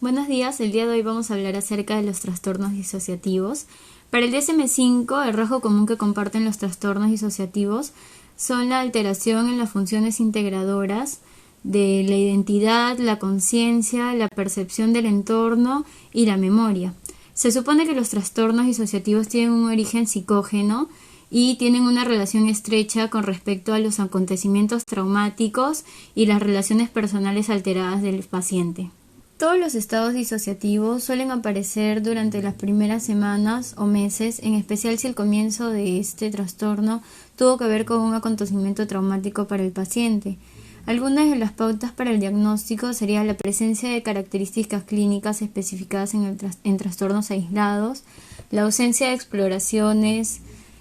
Buenos días, el día de hoy vamos a hablar acerca de los trastornos disociativos. Para el DSM-5, el rasgo común que comparten los trastornos disociativos son la alteración en las funciones integradoras de la identidad, la conciencia, la percepción del entorno y la memoria. Se supone que los trastornos disociativos tienen un origen psicógeno y tienen una relación estrecha con respecto a los acontecimientos traumáticos y las relaciones personales alteradas del paciente. Todos los estados disociativos suelen aparecer durante las primeras semanas o meses, en especial si el comienzo de este trastorno tuvo que ver con un acontecimiento traumático para el paciente. Algunas de las pautas para el diagnóstico serían la presencia de características clínicas especificadas en trastornos aislados, la ausencia de exploraciones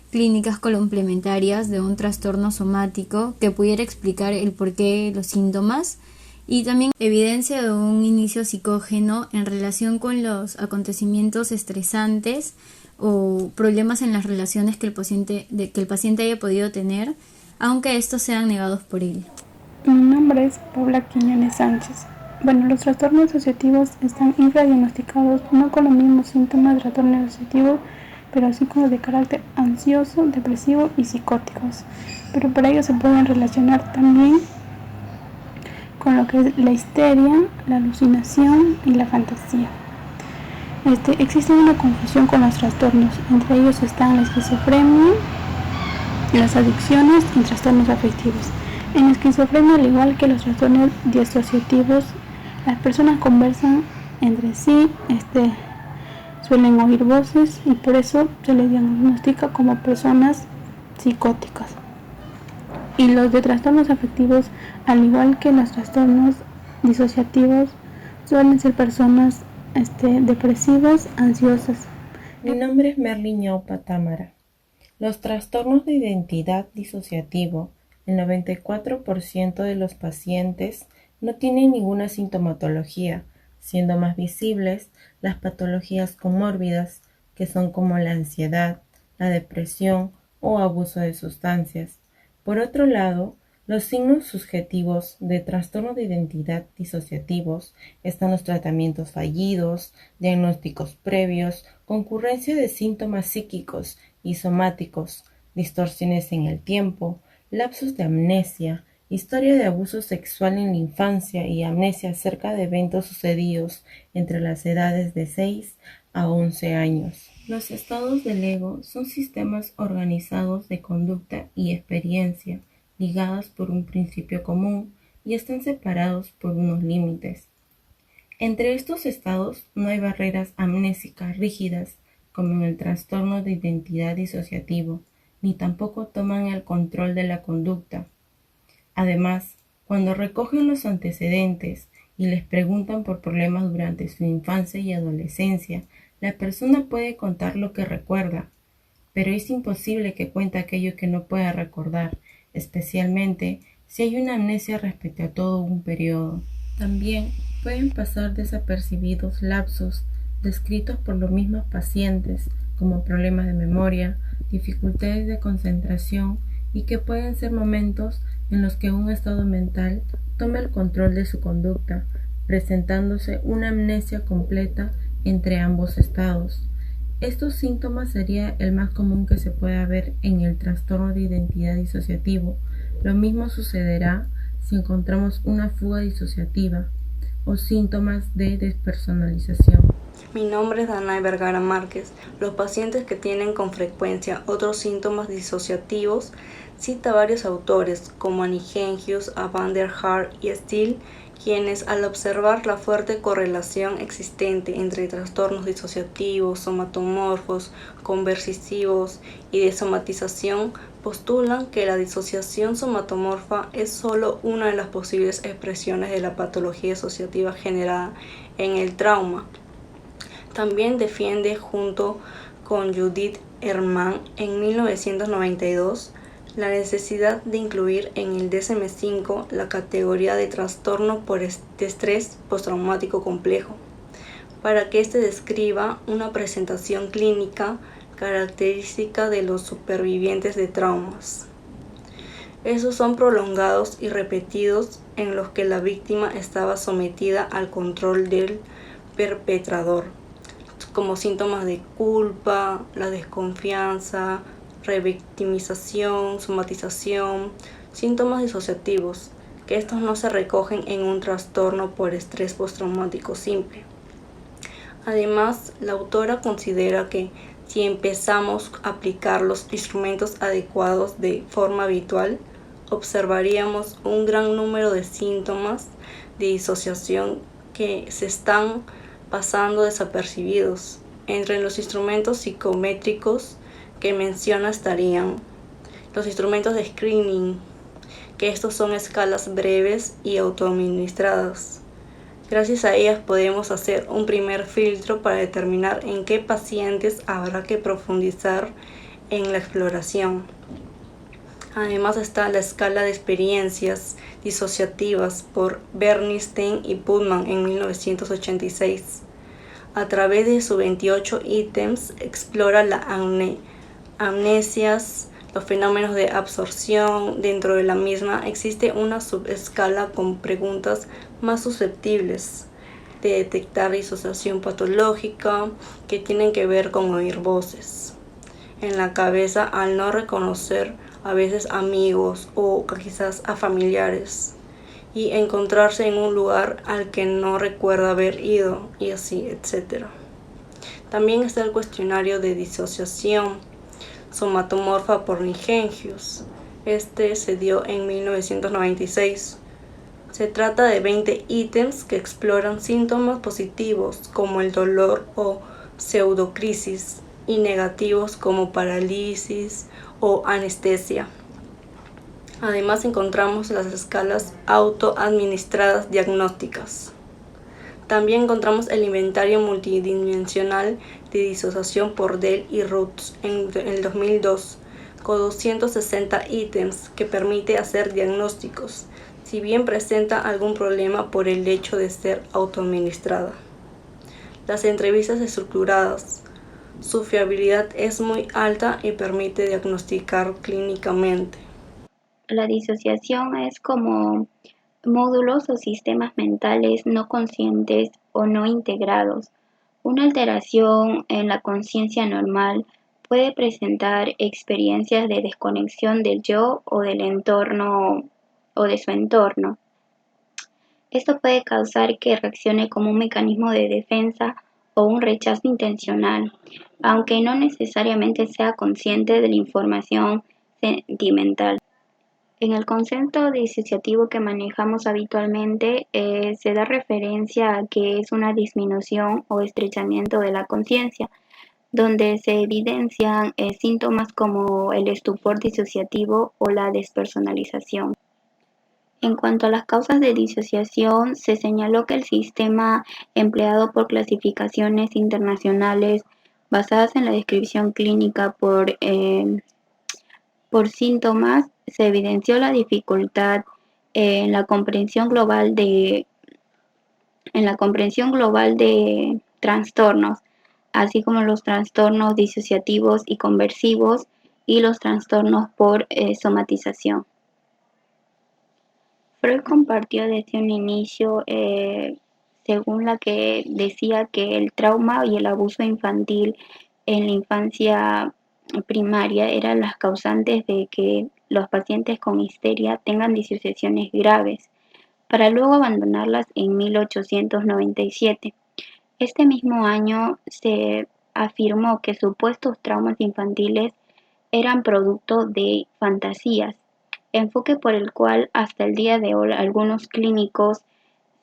clínicas complementarias de un trastorno somático que pudiera explicar el porqué de los síntomas, y también evidencia de un inicio psicógeno en relación con los acontecimientos estresantes o problemas en las relaciones que el paciente haya podido tener, aunque estos sean negados por él. Mi nombre es Paula Quiñones Sánchez. Los trastornos disociativos están infradiagnosticados, no con los mismos síntomas de trastorno disociativo, pero sí con los de carácter ansioso, depresivo y psicóticos. Pero para ello se pueden relacionar también con lo que es la histeria, la alucinación y la fantasía. Existe una confusión con los trastornos, entre ellos están la esquizofrenia, las adicciones y trastornos afectivos. En la esquizofrenia, al igual que los trastornos disociativos, las personas conversan entre sí, suelen oír voces y por eso se les diagnostica como personas psicóticas. Y los de trastornos afectivos, al igual que los trastornos disociativos, suelen ser personas depresivas, ansiosas. Mi nombre es Merly Ñaupa Támara. Los trastornos de identidad disociativo, el 94% de los pacientes no tienen ninguna sintomatología, siendo más visibles las patologías comórbidas, que son como la ansiedad, la depresión o abuso de sustancias. Por otro lado, los signos subjetivos de trastorno de identidad disociativos están los tratamientos fallidos, diagnósticos previos, concurrencia de síntomas psíquicos y somáticos, distorsiones en el tiempo, lapsos de amnesia, historia de abuso sexual en la infancia y amnesia acerca de eventos sucedidos entre las edades de 6 a 11 años. Los estados del ego son sistemas organizados de conducta y experiencia, ligadas por un principio común y están separados por unos límites. Entre estos estados no hay barreras amnésicas rígidas como en el trastorno de identidad disociativo, ni tampoco toman el control de la conducta. Además, cuando recogen los antecedentes y les preguntan por problemas durante su infancia y adolescencia, la persona puede contar lo que recuerda, pero es imposible que cuente aquello que no pueda recordar, especialmente si hay una amnesia respecto a todo un periodo. También pueden pasar desapercibidos lapsos descritos por los mismos pacientes, como problemas de memoria, dificultades de concentración y que pueden ser momentos en los que un estado mental toma el control de su conducta, presentándose una amnesia completa entre ambos estados. Estos síntomas sería el más común que se pueda ver en el trastorno de identidad disociativo. Lo mismo sucederá si encontramos una fuga disociativa o síntomas de despersonalización. Mi nombre es Danae Vergara Márquez. Los pacientes que tienen con frecuencia otros síntomas disociativos cita varios autores como Anigengius, Van der Haar y Steele, quienes al observar la fuerte correlación existente entre trastornos disociativos, somatomorfos, conversivos y de somatización, postulan que la disociación somatomorfa es solo una de las posibles expresiones de la patología disociativa generada en el trauma. También defiende junto con Judith Herman en 1992 la necesidad de incluir en el DSM-5 la categoría de trastorno por estrés postraumático complejo, para que éste describa una presentación clínica característica de los supervivientes de traumas. Esos son prolongados y repetidos en los que la víctima estaba sometida al control del perpetrador, como síntomas de culpa, la desconfianza, revictimización, somatización, síntomas disociativos, que estos no se recogen en un trastorno por estrés postraumático simple. Además, la autora considera que si empezamos a aplicar los instrumentos adecuados de forma habitual, observaríamos un gran número de síntomas de disociación que se están pasando desapercibidos. Entre los instrumentos psicométricos que menciona estarían los instrumentos de screening, que estos son escalas breves y autoadministradas. Gracias a ellas podemos hacer un primer filtro para determinar en qué pacientes habrá que profundizar en la exploración. Además está la escala de experiencias disociativas por Bernstein y Putman en 1986. A través de sus 28 ítems explora las amnesias, los fenómenos de absorción. Dentro de la misma existe una subescala con preguntas más susceptibles de detectar disociación patológica, que tienen que ver con oír voces en la cabeza al no reconocer a veces amigos o quizás a familiares, y encontrarse en un lugar al que no recuerda haber ido, y así, etc. También está el cuestionario de disociación somatomorfa por Nijengius. Este se dio en 1996. Se trata de 20 ítems que exploran síntomas positivos como el dolor o pseudocrisis y negativos como parálisis o anestesia. Además encontramos las escalas autoadministradas diagnósticas. También encontramos el inventario multidimensional de disociación por Dell y Roots en el 2002, con 260 ítems que permite hacer diagnósticos, si bien presenta algún problema por el hecho de ser autoadministrada. Las entrevistas estructuradas. Su fiabilidad es muy alta y permite diagnosticar clínicamente. La disociación es como módulos o sistemas mentales no conscientes o no integrados. Una alteración en la conciencia normal puede presentar experiencias de desconexión del yo o del entorno o de su entorno. Esto puede causar que reaccione como un mecanismo de defensa o un rechazo intencional, aunque no necesariamente sea consciente de la información sentimental. En el concepto disociativo que manejamos habitualmente se da referencia a que es una disminución o estrechamiento de la conciencia, donde se evidencian síntomas como el estupor disociativo o la despersonalización. En cuanto a las causas de disociación, se señaló que el sistema empleado por clasificaciones internacionales basadas en la descripción clínica por síntomas se evidenció la dificultad en la comprensión global de trastornos, así como los trastornos disociativos y conversivos y los trastornos por somatización. Freud compartió desde un inicio, según la que decía que el trauma y el abuso infantil en la infancia primaria eran las causantes de que los pacientes con histeria tengan disociaciones graves, para luego abandonarlas en 1897. Este mismo año se afirmó que supuestos traumas infantiles eran producto de fantasías, enfoque por el cual hasta el día de hoy algunos clínicos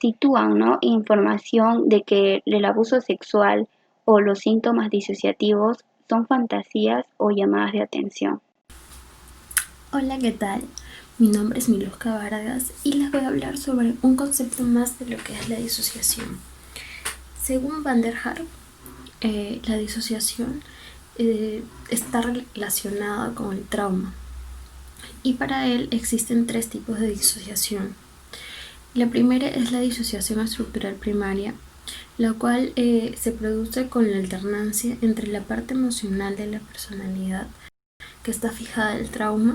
sitúan información de que el abuso sexual o los síntomas disociativos son fantasías o llamadas de atención. Hola, ¿qué tal? Mi nombre es Miluska Vargas y les voy a hablar sobre un concepto más de lo que es la disociación. Según Van der Haar, la disociación está relacionada con el trauma, y para él existen 3 tipos de disociación. La primera es la disociación estructural primaria, la cual se produce con la alternancia entre la parte emocional de la personalidad, que está fijada al trauma,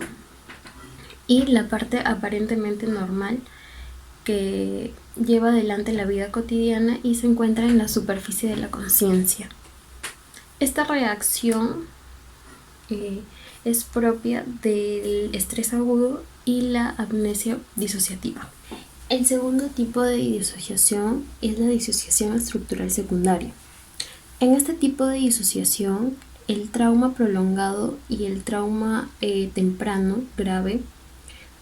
y la parte aparentemente normal, que lleva adelante la vida cotidiana y se encuentra en la superficie de la conciencia. Esta reacción es propia del estrés agudo y la amnesia disociativa. El segundo tipo de disociación es la disociación estructural secundaria. En este tipo de disociación, el trauma prolongado y el trauma temprano, grave,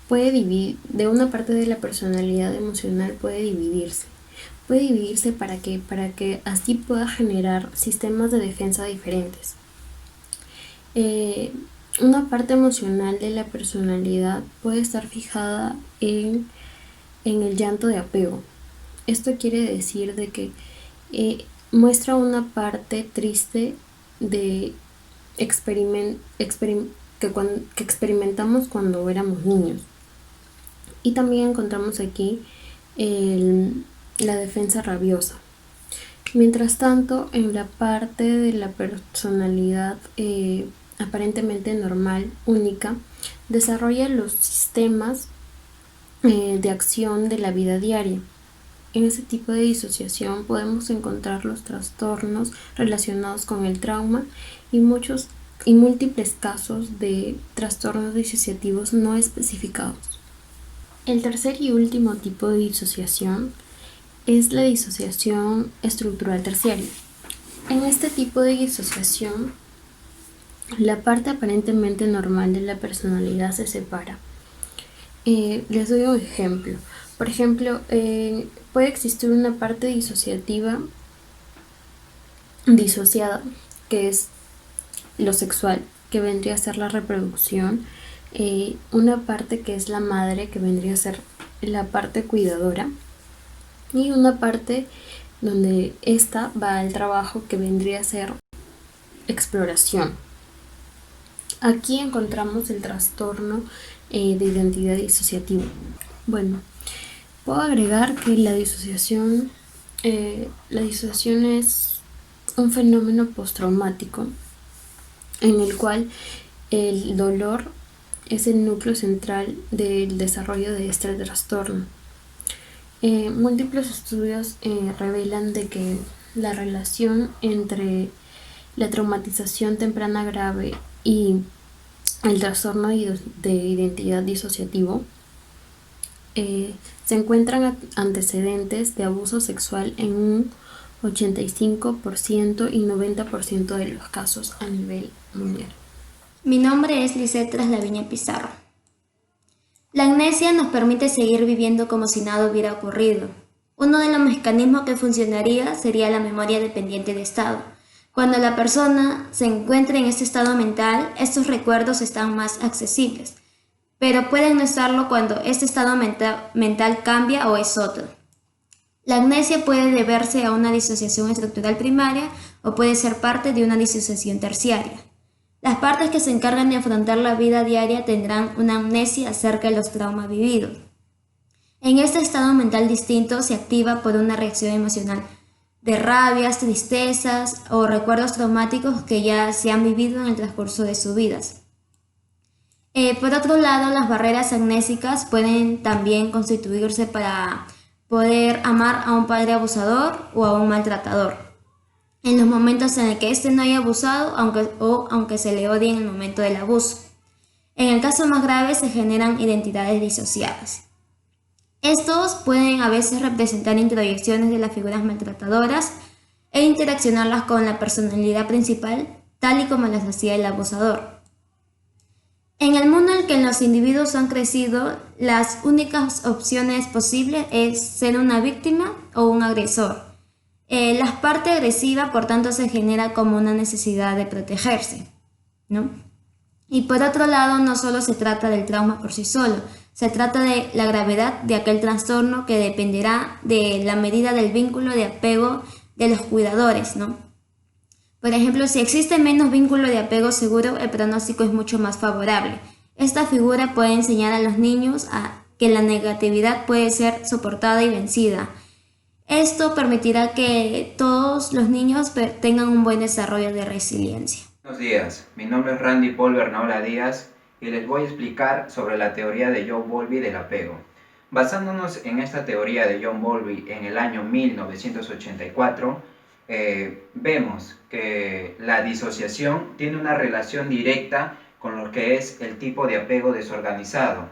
puede dividir, de una parte de la personalidad emocional puede dividirse. Puede dividirse para que así pueda generar sistemas de defensa diferentes. Una parte emocional de la personalidad puede estar fijada en el llanto de apego. Esto quiere decir de que muestra una parte triste que experimentamos cuando éramos niños. Y también encontramos aquí la defensa rabiosa. Mientras tanto, en la parte de la personalidad aparentemente normal, única, desarrolla los sistemas de acción de la vida diaria. En ese tipo de disociación podemos encontrar los trastornos relacionados con el trauma y múltiples casos de trastornos disociativos no especificados. El tercer y último tipo de disociación es la disociación estructural terciaria. En este tipo de disociación, la parte aparentemente normal de la personalidad se separa. Les doy un ejemplo. Por ejemplo, puede existir una parte disociativa disociada, que es lo sexual, que vendría a ser la reproducción, una parte que es la madre, que vendría a ser la parte cuidadora, y una parte donde esta va al trabajo, que vendría a ser exploración. Aquí encontramos el trastorno de identidad disociativa. Bueno, puedo agregar que la disociación es un fenómeno postraumático en el cual el dolor es el núcleo central del desarrollo de este trastorno. Múltiples estudios revelan de que la relación entre la traumatización temprana grave y el trastorno de identidad disociativo se encuentran antecedentes de abuso sexual en un 85% y 90% de los casos a nivel mundial. Mi nombre es Lisette Traslaviña Pizarro. La amnesia nos permite seguir viviendo como si nada hubiera ocurrido. Uno de los mecanismos que funcionaría sería la memoria dependiente de estado. Cuando la persona se encuentra en este estado mental, estos recuerdos están más accesibles, pero pueden no estarlo cuando este estado mental cambia o es otro. La amnesia puede deberse a una disociación estructural primaria o puede ser parte de una disociación terciaria. Las partes que se encargan de afrontar la vida diaria tendrán una amnesia acerca de los traumas vividos. En este estado mental distinto se activa por una reacción emocional de rabias, tristezas o recuerdos traumáticos que ya se han vivido en el transcurso de sus vidas. Por otro lado, las barreras amnésicas pueden también constituirse para poder amar a un padre abusador o a un maltratador, en los momentos en el que éste no haya abusado aunque se le odie en el momento del abuso. En el caso más grave se generan identidades disociadas. Estos pueden a veces representar introyecciones de las figuras maltratadoras e interaccionarlas con la personalidad principal, tal y como las hacía el abusador. En el mundo en el que los individuos han crecido, las únicas opciones posibles es ser una víctima o un agresor. La parte agresiva, por tanto, se genera como una necesidad de protegerse, ¿no? Y por otro lado, no solo se trata del trauma por sí solo, se trata de la gravedad de aquel trastorno que dependerá de la medida del vínculo de apego de los cuidadores, ¿no? Por ejemplo, si existe menos vínculo de apego seguro, el pronóstico es mucho más favorable. Esta figura puede enseñar a los niños que la negatividad puede ser soportada y vencida. Esto permitirá que todos los niños tengan un buen desarrollo de resiliencia. Buenos días, mi nombre es Randy Paul Bernaola Díaz y les voy a explicar sobre la teoría de John Bowlby del apego. Basándonos en esta teoría de John Bowlby en el año 1984, vemos que la disociación tiene una relación directa con lo que es el tipo de apego desorganizado.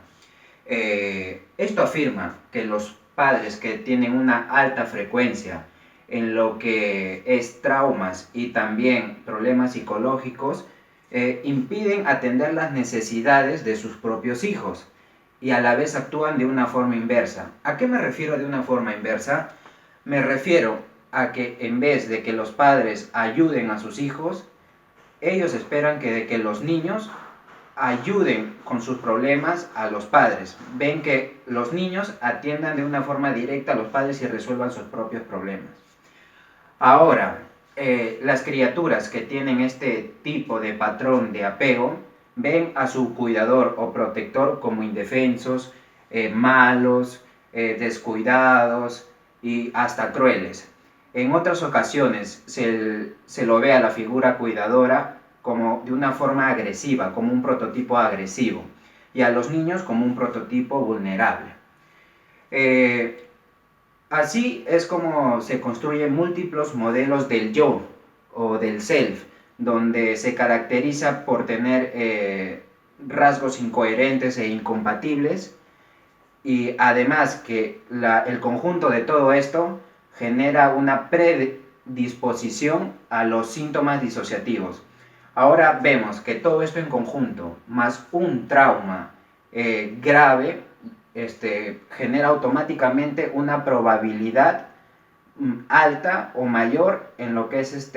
Esto afirma que los padres que tienen una alta frecuencia en lo que es traumas y también problemas psicológicos, impiden atender las necesidades de sus propios hijos y a la vez actúan de una forma inversa. ¿A qué me refiero de una forma inversa? Me refiero a que en vez de que los padres ayuden a sus hijos, ellos esperan de que los niños ayuden con sus problemas a los padres. Ven que los niños atiendan de una forma directa a los padres y resuelvan sus propios problemas. Ahora, las criaturas que tienen este tipo de patrón de apego ven a su cuidador o protector como indefensos, malos, descuidados y hasta crueles. En otras ocasiones se lo ve a la figura cuidadora como de una forma agresiva, como un prototipo agresivo, y a los niños como un prototipo vulnerable. Así es como se construyen múltiples modelos del yo o del self, donde se caracteriza por tener rasgos incoherentes e incompatibles, y además que el conjunto de todo esto genera una predisposición a los síntomas disociativos. Ahora vemos que todo esto en conjunto, más un trauma grave, genera automáticamente una probabilidad alta o mayor en lo que es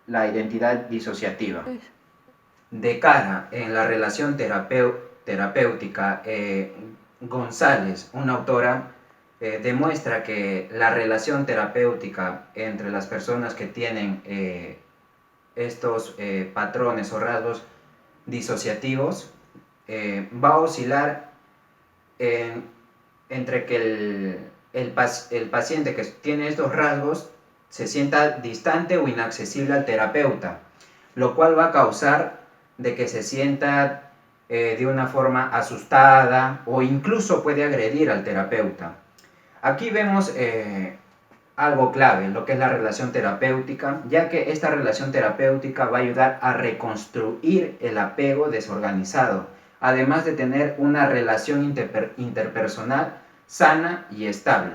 la identidad disociativa. De cara en la relación terapéutica, González, una autora, demuestra que la relación terapéutica entre las personas que tienen estos patrones o rasgos disociativos va a oscilar entre que el paciente que tiene estos rasgos se sienta distante o inaccesible al terapeuta, lo cual va a causar de que se sienta de una forma asustada o incluso puede agredir al terapeuta. Aquí vemos algo clave, lo que es la relación terapéutica, ya que esta relación terapéutica va a ayudar a reconstruir el apego desorganizado, además de tener una relación interpersonal sana y estable.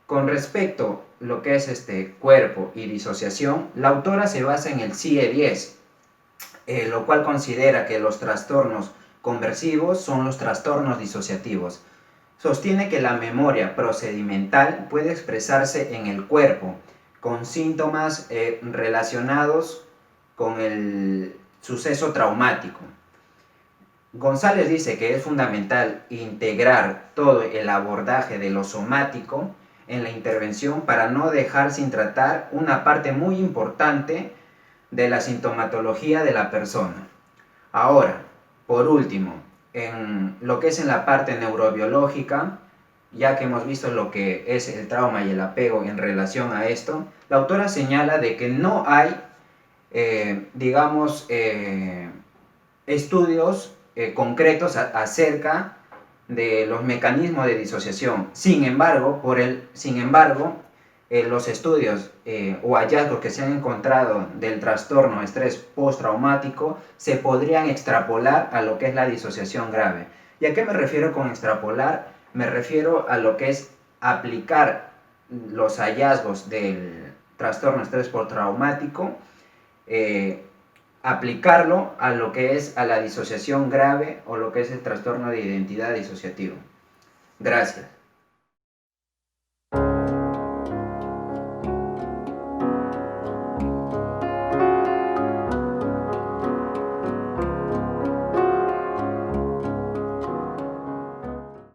Con respecto a lo que es cuerpo y disociación, la autora se basa en el CIE-10, lo cual considera que los trastornos conversivos son los trastornos disociativos. Sostiene que la memoria procedimental puede expresarse en el cuerpo, con síntomas relacionados con el suceso traumático. González dice que es fundamental integrar todo el abordaje de lo somático en la intervención para no dejar sin tratar una parte muy importante de la sintomatología de la persona. Ahora, por último, en lo que es en la parte neurobiológica, ya que hemos visto lo que es el trauma y el apego en relación a esto, la autora señala de que no hay, estudios concretos acerca de los mecanismos de disociación. Sin embargo, los estudios o hallazgos que se han encontrado del trastorno estrés postraumático se podrían extrapolar a lo que es la disociación grave. ¿Y a qué me refiero con extrapolar? Me refiero a lo que es aplicar los hallazgos del trastorno estrés postraumático, aplicarlo a lo que es a la disociación grave o lo que es el trastorno de identidad disociativo. Gracias.